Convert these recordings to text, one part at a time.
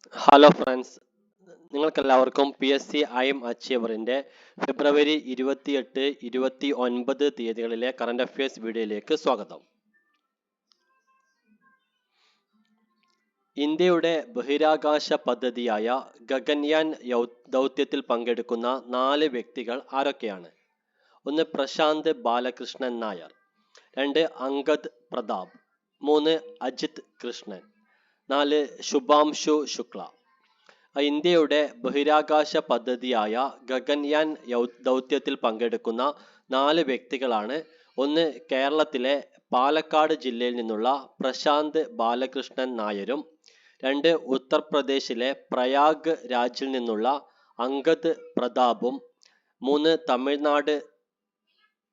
Hello friends, നിങ്ങൾക്കെല്ലാവർക്കും PSC IM അച്ചീവറിൻ്റെ ഫെബ്രുവരി 28, 29 തീയതികളിലെ current affairs വീഡിയോയിലേക്ക് സ്വാഗതം. ഇന്ത്യയുടെ ബഹിരാകാശ പദ്ധതിയായ ഗഗൻയാൻ ദൗത്യത്തിൽ പങ്കെടുക്കുന്ന 4 വ്യക്തികൾ ആരൊക്കെയാണ്? 1. പ്രശാന്ത് ബാലകൃഷ്ണൻ നായർ. 2. അങ്കദ് പ്രതാപ്. 3. അജിത് കൃഷ്ണൻ. 4. ശുഭാംശു ശുക്ല. ഇന്ത്യയുടെ ബഹിരാകാശ പദ്ധതിയായ ഗഗൻയാൻ ദൗത്യത്തിൽ പങ്കെടുക്കുന്ന 4 വ്യക്തികളാണ്. 1. കേരളത്തിലെ പാലക്കാട് ജില്ലയിൽ നിന്നുള്ള പ്രശാന്ത് ബാലകൃഷ്ണൻ നായരും. 2. ഉത്തർപ്രദേശിലെ പ്രയാഗ് രാജിൽ നിന്നുള്ള അങ്കദ് പ്രതാപും. 3. തമിഴ്നാട്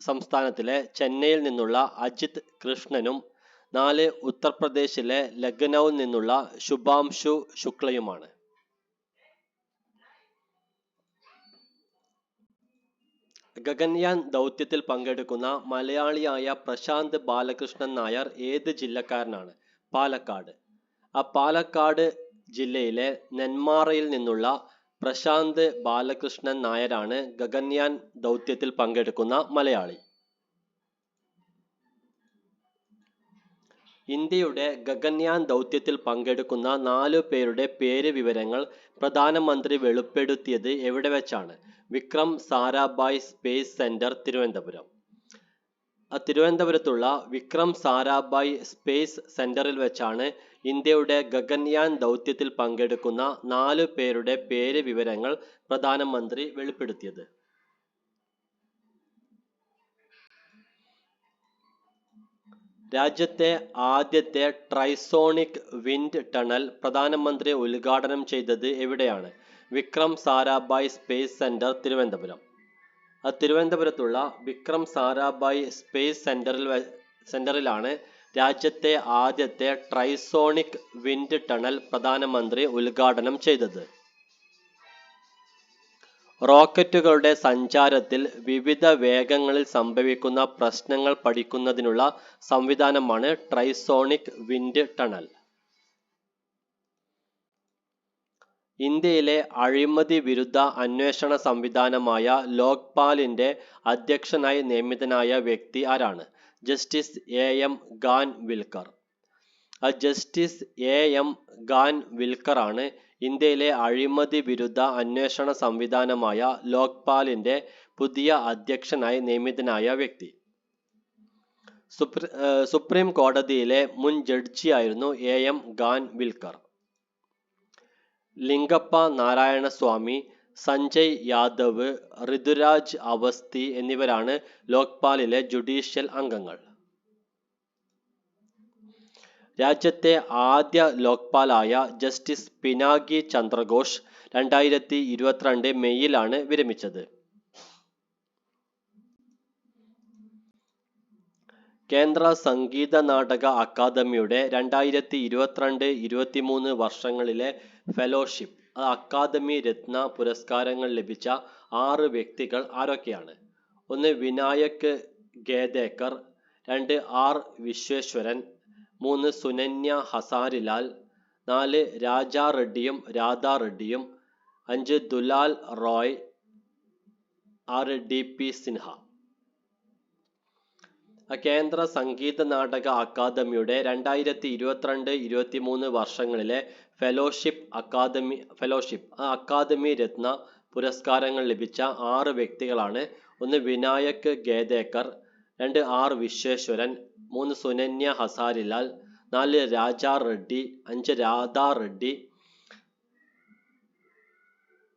സംസ്ഥാനത്തിലെ ചെന്നൈയിൽ നിന്നുള്ള അജിത് കൃഷ്ണനും. 4. ഉത്തർപ്രദേശിലെ ലഖ്നൌവിൽ നിന്നുള്ള ശുഭാംശു ശുക്ലയുമാണ്. ഗഗൻയാൻ ദൗത്യത്തിൽ പങ്കെടുക്കുന്ന മലയാളിയായ പ്രശാന്ത് ബാലകൃഷ്ണൻ നായർ ഏത് ജില്ലക്കാരനാണ്? പാലക്കാട്. പാലക്കാട് ജില്ലയിലെ നെന്മാറയിൽ നിന്നുള്ള പ്രശാന്ത് ബാലകൃഷ്ണൻ നായരാണ് ഗഗൻയാൻ ദൗത്യത്തിൽ പങ്കെടുക്കുന്ന മലയാളി. ഇന്ത്യയുടെ ഗഗൻയാൻ ദൗത്യത്തിൽ പങ്കെടുക്കുന്ന 4 പേരുടെ പേര് വിവരങ്ങൾ പ്രധാനമന്ത്രി വെളിപ്പെടുത്തിയത് എവിടെ വെച്ചാണ്? Vikram Sarabhai space centre, Thiruvananthapuram. തിരുവനന്തപുരത്തുള്ള വിക്രം സാരാഭായ് സ്പേസ് സെന്ററിൽ വെച്ചാണ് ഇന്ത്യയുടെ ഗഗൻയാൻ ദൗത്യത്തിൽ പങ്കെടുക്കുന്ന 4 പേരുടെ പേര് വിവരങ്ങൾ പ്രധാനമന്ത്രി വെളിപ്പെടുത്തിയത്. രാജ്യത്തെ ആദ്യത്തെ ട്രൈസോണിക് വിൻഡ് ടണൽ പ്രധാനമന്ത്രി ഉദ്ഘാടനം ചെയ്തത് എവിടെയാണ്? Vikram Sarabhai space centre, Thiruvananthapuram. തിരുവനന്തപുരത്തുള്ള വിക്രം സാരാഭായ് സ്പേസ് സെന്ററിലാണ് രാജ്യത്തെ ആദ്യത്തെ ട്രൈസോണിക് വിൻഡ് ടണൽ പ്രധാനമന്ത്രി ഉദ്ഘാടനം ചെയ്തത്. റോക്കറ്റുകളുടെ സഞ്ചാരത്തിൽ വിവിധ വേഗങ്ങളിൽ സംഭവിക്കുന്ന പ്രശ്നങ്ങൾ പഠിക്കുന്നതിനുള്ള സംവിധാനമാണ് ട്രൈസോണിക് വിൻഡ് ടണൽ. ഇന്ത്യയിലെ അഴിമതി വിരുദ്ധ അന്വേഷണ സംവിധാനമായ ലോക്പാലിന്റെ അധ്യക്ഷനായി നിയമിതനായ വ്യക്തി ആരാണ്? Justice AM Khanwilkar. Justice AM Khanwilkar ആണ് ഇന്ത്യയിലെ അഴിമതി വിരുദ്ധ അന്വേഷണ സംവിധാനമായ ലോക്പാലിന്റെ പുതിയ അധ്യക്ഷനായി നിയമിതനായ വ്യക്തി. സുപ്രീം കോടതിയിലെ മുൻ ജഡ്ജിയായിരുന്നു AM ഖാൻവിൽക്കർ. ലിംഗപ്പ നാരായണസ്വാമി, സഞ്ജയ് യാദവ്, ഋതുരാജ് അവസ്ഥി എന്നിവരാണ് ലോക്പാലിലെ ജുഡീഷ്യൽ അംഗങ്ങൾ. രാജ്യത്തെ ആദ്യ ലോക്പാലായ ജസ്റ്റിസ് പിനാകി ചന്ദ്രഘോഷ് 2022 മെയ്യിലാണ് വിരമിച്ചത്. കേന്ദ്ര സംഗീത നാടക അക്കാദമിയുടെ 2022-23 വർഷങ്ങളിലെ ഫെലോഷിപ്പ്, അക്കാദമി രത്ന പുരസ്കാരങ്ങൾ ലഭിച്ച 6 വ്യക്തികൾ ആരൊക്കെയാണ്? 1. വിനായക് ഖേദേക്കർ. 2. R. വിശ്വേശ്വരൻ. 3. സുനന്യ ഹസാരിലാൽ. 4. രാജാ റെഡ്ഡിയും രാധാ റെഡ്ഡിയും. 5. ദുലാൽ റോയ്. 6. DP സിൻഹ. കേന്ദ്ര സംഗീത നാടക അക്കാദമിയുടെ 2022-23 വർഷങ്ങളിലെ ഫെലോഷിപ്പ്, അക്കാദമി രത്ന പുരസ്കാരങ്ങൾ ലഭിച്ച 6 വ്യക്തികളാണ്. 1. വിനായക് ഖേദേക്കർ. 2. R. വിശ്വേശ്വരൻ. 3. സുനന്യ ഹസാരിലാൽ. 4. രാജാ റെഡ്ഡി. 5. രാധാ റെഡ്ഡി.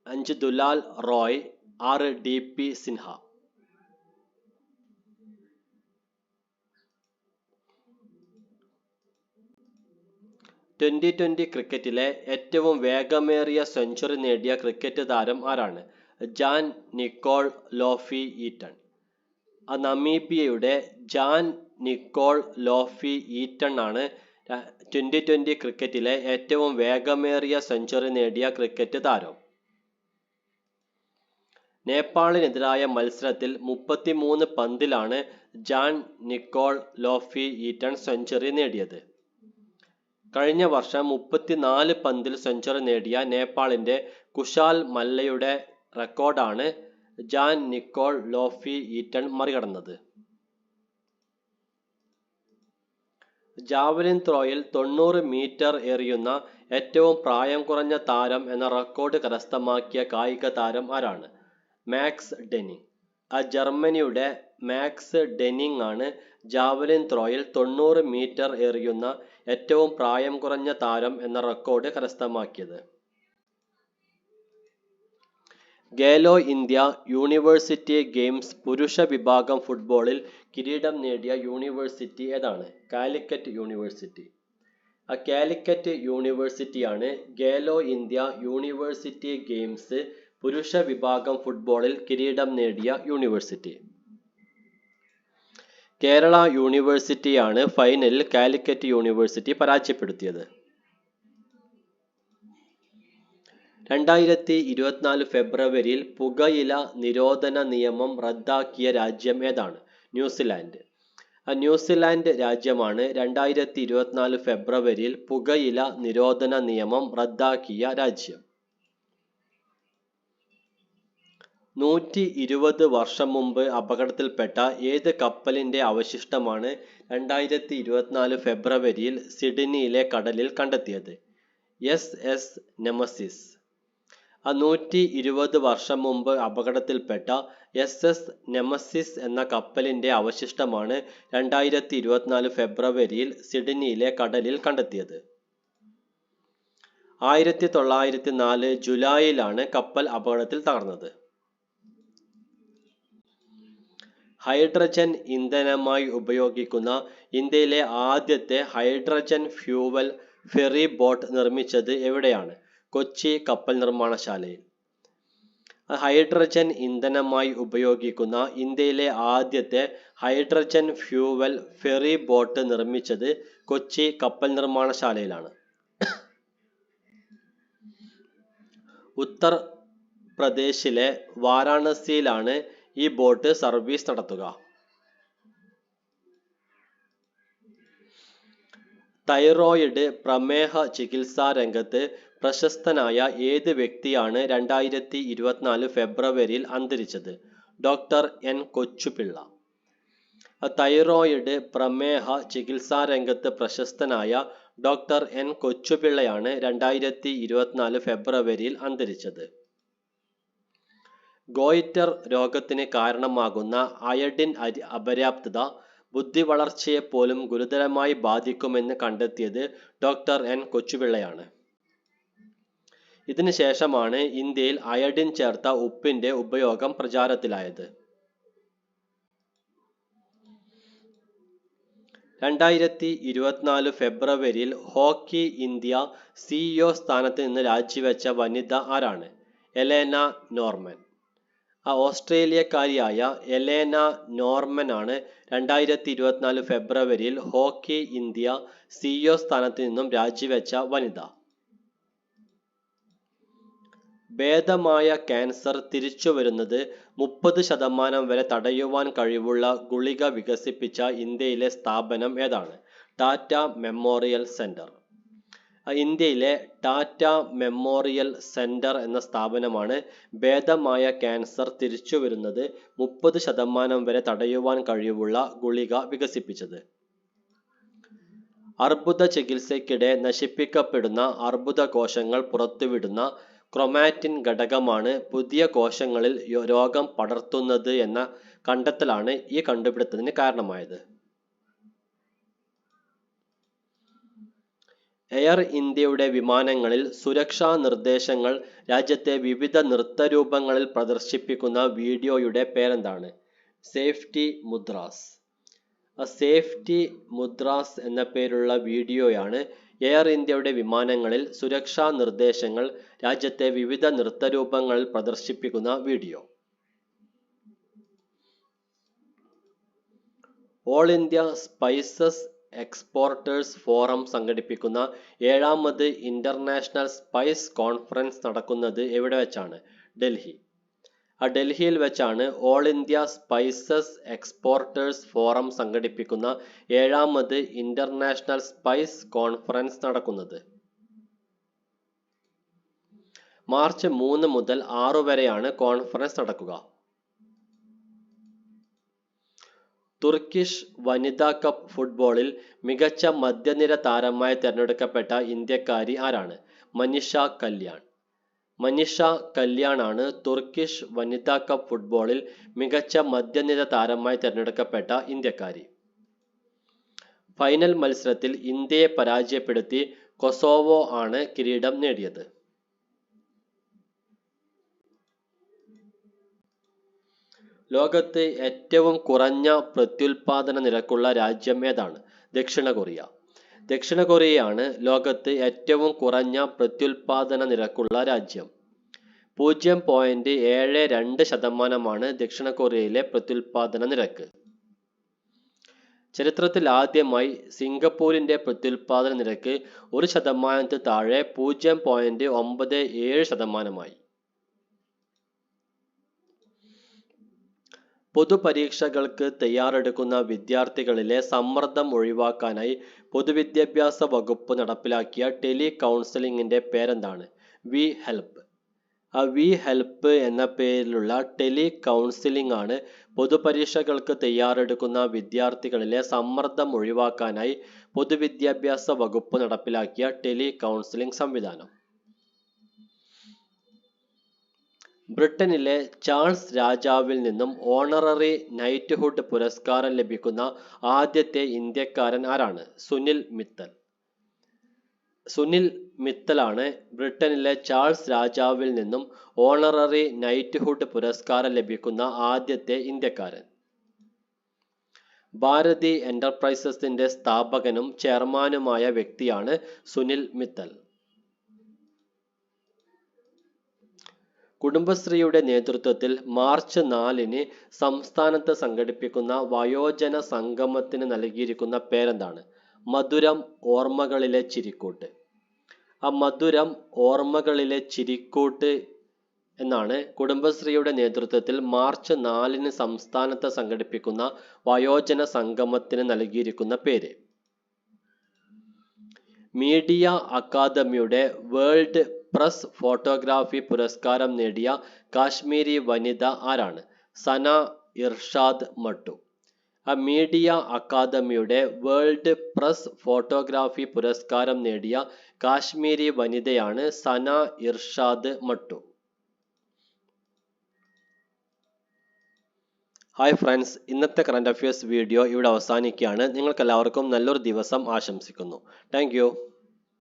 5. ദുലാൽ റോയ്. 6. DP സിൻഹ. 2020 ക്രിക്കറ്റിലെ ഏറ്റവും വേഗമേറിയ സെഞ്ചുറി നേടിയ ക്രിക്കറ്റ് താരം ആരാണ്? Jan Nicol Loftie Eaton. നമീബിയയുടെ ജാൻ നിക്കോൾ ലോഫി ഈറ്റൺ ആണ് 2020 ക്രിക്കറ്റിലെ ഏറ്റവും വേഗമേറിയ സെഞ്ചുറി നേടിയ ക്രിക്കറ്റ് താരം. നേപ്പാളിനെതിരായ മത്സരത്തിൽ 33 പന്തിലാണ് Jan Nicol Loftie Eaton century നേടിയത്. കഴിഞ്ഞ വർഷം 34 പന്തിൽ സെഞ്ചുറി നേടിയ നേപ്പാളിന്റെ കുശാൽ മല്ലയുടെ റെക്കോർഡാണ് ജാൻ നിക്കോൾ ലോഫി ഈറ്റൺ മറികടന്നത്. ജാവലിൻ ത്രോയിൽ 90 മീറ്റർ എറിയുന്ന ഏറ്റവും പ്രായം കുറഞ്ഞ താരം എന്ന റെക്കോർഡ് കരസ്ഥമാക്കിയ കായിക താരം ആരാണ്? മാക്സ് ഡെനിങ്. ജർമ്മനിയുടെ മാക്സ് ഡെനിങ് ആണ് ജാവലിൻ ത്രോയിൽ 90 മീറ്റർ എറിയുന്ന ഏറ്റവും പ്രായം കുറഞ്ഞ താരം എന്ന റെക്കോർഡ് കരസ്ഥമാക്കിയത്. ഖേലോ ഇന്ത്യ യൂണിവേഴ്സിറ്റി ഗെയിംസ് പുരുഷ വിഭാഗം ഫുട്ബോളിൽ കിരീടം നേടിയ യൂണിവേഴ്സിറ്റി ഏതാണ്? കാലിക്കറ്റ് യൂണിവേഴ്സിറ്റി. കാലിക്കറ്റ് യൂണിവേഴ്സിറ്റിയാണ് ഖേലോ ഇന്ത്യ യൂണിവേഴ്സിറ്റി ഗെയിംസ് പുരുഷ വിഭാഗം ഫുട്ബോളിൽ കിരീടം നേടിയ യൂണിവേഴ്സിറ്റി. കേരള യൂണിവേഴ്സിറ്റിയാണ് ഫൈനലിൽ കാലിക്കറ്റ് യൂണിവേഴ്സിറ്റി പരാജയപ്പെടുത്തിയത്. 2024 ഫെബ്രുവരിയിൽ പുകയില നിരോധന നിയമം റദ്ദാക്കിയ രാജ്യം ഏതാണ്? ന്യൂസിലാൻഡ്. ന്യൂസിലാൻഡ് രാജ്യമാണ് 2024 ഫെബ്രുവരിയിൽ പുകയില നിരോധന നിയമം റദ്ദാക്കിയ രാജ്യം. 120 വർഷം മുമ്പ് അപകടത്തിൽപ്പെട്ട ഏത് കപ്പലിന്റെ അവശിഷ്ടമാണ് 2024 ഫെബ്രുവരിയിൽ സിഡ്നിയിലെ കടലിൽ കണ്ടെത്തിയത്? SS nemesis. 120 വർഷം മുമ്പ് അപകടത്തിൽപ്പെട്ട SS നെമസിസ് എന്ന കപ്പലിന്റെ അവശിഷ്ടമാണ് 2024 ഫെബ്രുവരിയിൽ സിഡ്നിയിലെ കടലിൽ കണ്ടെത്തിയത്. 1904 ജൂലൈയിലാണ് കപ്പൽ അപകടത്തിൽ തകർന്നത്. ഹൈഡ്രജൻ ഇന്ധനമായി ഉപയോഗിക്കുന്ന ഇന്ത്യയിലെ ആദ്യത്തെ ഹൈഡ്രജൻ ഫ്യൂവൽ ഫെറി ബോട്ട് നിർമ്മിച്ചത് എവിടെയാണ്? കൊച്ചി കപ്പൽ നിർമ്മാണശാലയിൽ. ഹൈഡ്രജൻ ഇന്ധനമായി ഉപയോഗിക്കുന്ന ഇന്ത്യയിലെ ആദ്യത്തെ ഹൈഡ്രജൻ ഫ്യൂവൽ ഫെറി ബോട്ട് നിർമ്മിച്ചത് കൊച്ചി കപ്പൽ നിർമ്മാണശാലയിലാണ്. ഉത്തർപ്രദേശിലെ വാരാണസിയിലാണ് ഈ ബോട്ട് സർവീസ് നടത്തുക. തൈറോയിഡ് പ്രമേഹ ചികിത്സാ രംഗത്ത് പ്രശസ്തനായ ഏത് വ്യക്തിയാണ് 2024 ഫെബ്രുവരിയിൽ അന്തരിച്ചത്? Doctor N കൊച്ചുപിള്ള. തൈറോയിഡ് പ്രമേഹ ചികിത്സാ രംഗത്ത് പ്രശസ്തനായ ഡോക്ടർ N കൊച്ചുപിള്ളയാണ് 2024 ഫെബ്രുവരിയിൽ അന്തരിച്ചത്. ഗോയിറ്റർ രോഗത്തിന് കാരണമാകുന്ന അയഡിൻ അപര്യാപ്തത ബുദ്ധിവളർച്ചയെപ്പോലും ഗുരുതരമായി ബാധിക്കുമെന്ന് കണ്ടെത്തിയത് ഡോക്ടർ N കൊച്ചുപിള്ളയാണ്. ഇതിനു ശേഷമാണ് ഇന്ത്യയിൽ അയഡിൻ ചേർത്ത ഉപ്പിന്റെ ഉപയോഗം പ്രചാരത്തിലായത്. 2024 ഫെബ്രുവരിയിൽ ഹോക്കി ഇന്ത്യ CEO സ്ഥാനത്ത് നിന്ന് രാജിവെച്ച വനിത ആരാണ്? Elena Norman. ഓസ്ട്രേലിയക്കാരിയായ എലേന നോർമൻ ആണ് 2024 ഫെബ്രുവരിയിൽ ഹോക്കി ഇന്ത്യ CEO സ്ഥാനത്ത് നിന്നും രാജിവെച്ച വനിത. ഭേദമായ ക്യാൻസർ തിരിച്ചുവരുന്നത് 30% വരെ തടയുവാൻ കഴിവുള്ള ഗുളിക വികസിപ്പിച്ച ഇന്ത്യയിലെ സ്ഥാപനം ഏതാണ്? Tata memorial centre. ഇന്ത്യയിലെ ടാറ്റ മെമ്മോറിയൽ സെന്റർ എന്ന സ്ഥാപനമാണ് ഭേദമായ ക്യാൻസർ തിരിച്ചുവരുന്നത് 30% വരെ തടയുവാൻ കഴിവുള്ള ഗുളിക വികസിപ്പിച്ചത്. അർബുദ ചികിത്സയ്ക്കിടെ നശിപ്പിക്കപ്പെടുന്ന അർബുദ കോശങ്ങൾ പുറത്തുവിടുന്ന ക്രൊമാറ്റിൻ ഘടകമാണ് പുതിയ കോശങ്ങളിൽ രോഗം പടർത്തുന്നത് എന്ന കണ്ടെത്തലാണ് ഈ കണ്ടുപിടുത്തത്തിന് കാരണമായത്. എയർ ഇന്ത്യയുടെ വിമാനങ്ങളിൽ സുരക്ഷാ നിർദ്ദേശങ്ങൾ രാജ്യത്തെ വിവിധ നൃത്തരൂപങ്ങളിൽ പ്രദർശിപ്പിക്കുന്ന വീഡിയോയുടെ പേരെന്താണ്? Safety mudras. സേഫ്റ്റി മുദ്രാസ് എന്ന പേരുള്ള വീഡിയോയാണ് എയർ ഇന്ത്യയുടെ വിമാനങ്ങളിൽ സുരക്ഷാ നിർദ്ദേശങ്ങൾ രാജ്യത്തെ വിവിധ നൃത്തരൂപങ്ങളിൽ പ്രദർശിപ്പിക്കുന്ന video. All India spices exporters forum സംഘടിപ്പിക്കുന്ന 7ാമത് ഇന്റർനാഷണൽ സ്പൈസ് കോൺഫറൻസ് നടക്കുന്നത് എവിടെ വെച്ചാണ്? ഡൽഹി. ഡൽഹിയിൽ വെച്ചാണ് all India spices exporters forum സംഘടിപ്പിക്കുന്ന 7ാമത് ഇന്റർനാഷണൽ സ്പൈസ് കോൺഫറൻസ് നടക്കുന്നത്. മാർച്ച് 3 മുതൽ 6 വരെയാണ് കോൺഫറൻസ് നടക്കുക. തുർക്കിഷ് വനിതാ കപ്പ് ഫുട്ബോളിൽ മികച്ച മധ്യനിര താരമായി തിരഞ്ഞെടുക്കപ്പെട്ട ഇന്ത്യക്കാരി ആരാണ്? മനിഷ കല്യാൺ. മനിഷ കല്യാണാണ് തുർക്കിഷ് വനിതാ കപ്പ് ഫുട്ബോളിൽ മികച്ച മധ്യനിര താരമായി തിരഞ്ഞെടുക്കപ്പെട്ട ഇന്ത്യക്കാരി. ഫൈനൽ മത്സരത്തിൽ ഇന്ത്യയെ പരാജയപ്പെടുത്തി കൊസോവോ ആണ് കിരീടം നേടിയത്. ലോകത്ത് ഏറ്റവും കുറഞ്ഞ പ്രത്യുൽപാദന നിരക്കുള്ള രാജ്യം ഏതാണ്? ദക്ഷിണ കൊറിയ. ദക്ഷിണ കൊറിയയാണ് ലോകത്ത് ഏറ്റവും കുറഞ്ഞ പ്രത്യുൽപാദന നിരക്കുള്ള രാജ്യം. 0.72% ദക്ഷിണ കൊറിയയിലെ പ്രത്യുൽപാദന നിരക്ക്. ചരിത്രത്തിൽ ആദ്യമായി സിംഗപ്പൂരിന്റെ പ്രത്യുൽപാദന നിരക്ക് 1% താഴെ 0.97%. പൊതുപരീക്ഷകൾക്ക് തയ്യാറെടുക്കുന്ന വിദ്യാർത്ഥികളിലെ സമ്മർദ്ദം ഒഴിവാക്കാനായി പൊതുവിദ്യാഭ്യാസ വകുപ്പ് നടപ്പിലാക്കിയ ടെലി കൗൺസിലിംഗിന്റെ പേരെന്താണ്? V help. വി ഹെൽപ്പ് എന്ന പേരിലുള്ള ടെലി കൗൺസിലിംഗ് ആണ് പൊതുപരീക്ഷകൾക്ക് തയ്യാറെടുക്കുന്ന വിദ്യാർത്ഥികളിലെ സമ്മർദ്ദം ഒഴിവാക്കാനായി പൊതുവിദ്യാഭ്യാസ വകുപ്പ് നടപ്പിലാക്കിയ ടെലി കൗൺസിലിംഗ് സംവിധാനം. ബ്രിട്ടനിലെ ചാൾസ് രാജാവിൽ നിന്നും ഓണററി നൈറ്റ്ഹുഡ് പുരസ്കാരം ലഭിക്കുന്ന ആദ്യത്തെ ഇന്ത്യക്കാരൻ ആരാണ്? സുനിൽ മിത്തൽ. സുനിൽ മിത്തലാണ് ബ്രിട്ടനിലെ ചാൾസ് രാജാവിൽ നിന്നും ഓണററി നൈറ്റ്ഹുഡ് പുരസ്കാരം ലഭിക്കുന്ന ആദ്യത്തെ ഇന്ത്യക്കാരൻ. ഭാരതി എന്റർപ്രൈസസിന്റെ സ്ഥാപകനും ചെയർമാനുമായ വ്യക്തിയാണ് സുനിൽ മിത്തൽ. കുടുംബശ്രീയുടെ നേതൃത്വത്തിൽ മാർച്ച് 4 സംസ്ഥാനത്ത് സംഘടിപ്പിക്കുന്ന വയോജന സംഗമത്തിന് നൽകിയിരിക്കുന്ന പേരെന്താണ്? മധുരം ഓർമ്മകളിലെ ചിരിക്കൂട്ട്. മധുരം ഓർമ്മകളിലെ ചിരിക്കൂട്ട് എന്നാണ് കുടുംബശ്രീയുടെ നേതൃത്വത്തിൽ മാർച്ച് 4 സംസ്ഥാനത്ത് സംഘടിപ്പിക്കുന്ന വയോജന സംഗമത്തിന് നൽകിയിരിക്കുന്ന പേര്. മീഡിയ അക്കാദമിയുടെ വേൾഡ് പ്രസ് ഫോട്ടോഗ്രാഫി പുരസ്കാരം നേടിയ കാശ്മീരി വനിത ആരാണ്? സന ഇർഷാദ് മട്ടു. മീഡിയ അക്കാദമിയുടെ വേൾഡ് പ്രസ് ഫോട്ടോഗ്രാഫി പുരസ്കാരം നേടിയ കാശ്മീരി വനിതയാണ് സന ഇർഷാദ് മട്ടു. ഹായ് ഫ്രണ്ട്സ്, ഇന്നത്തെ കറണ്ട് അഫയേഴ്സ് വീഡിയോ ഇവിടെ അവസാനിക്കുകയാണ്. നിങ്ങൾക്കെല്ലാവർക്കും നല്ലൊരു ദിവസം ആശംസിക്കുന്നു. Thank you.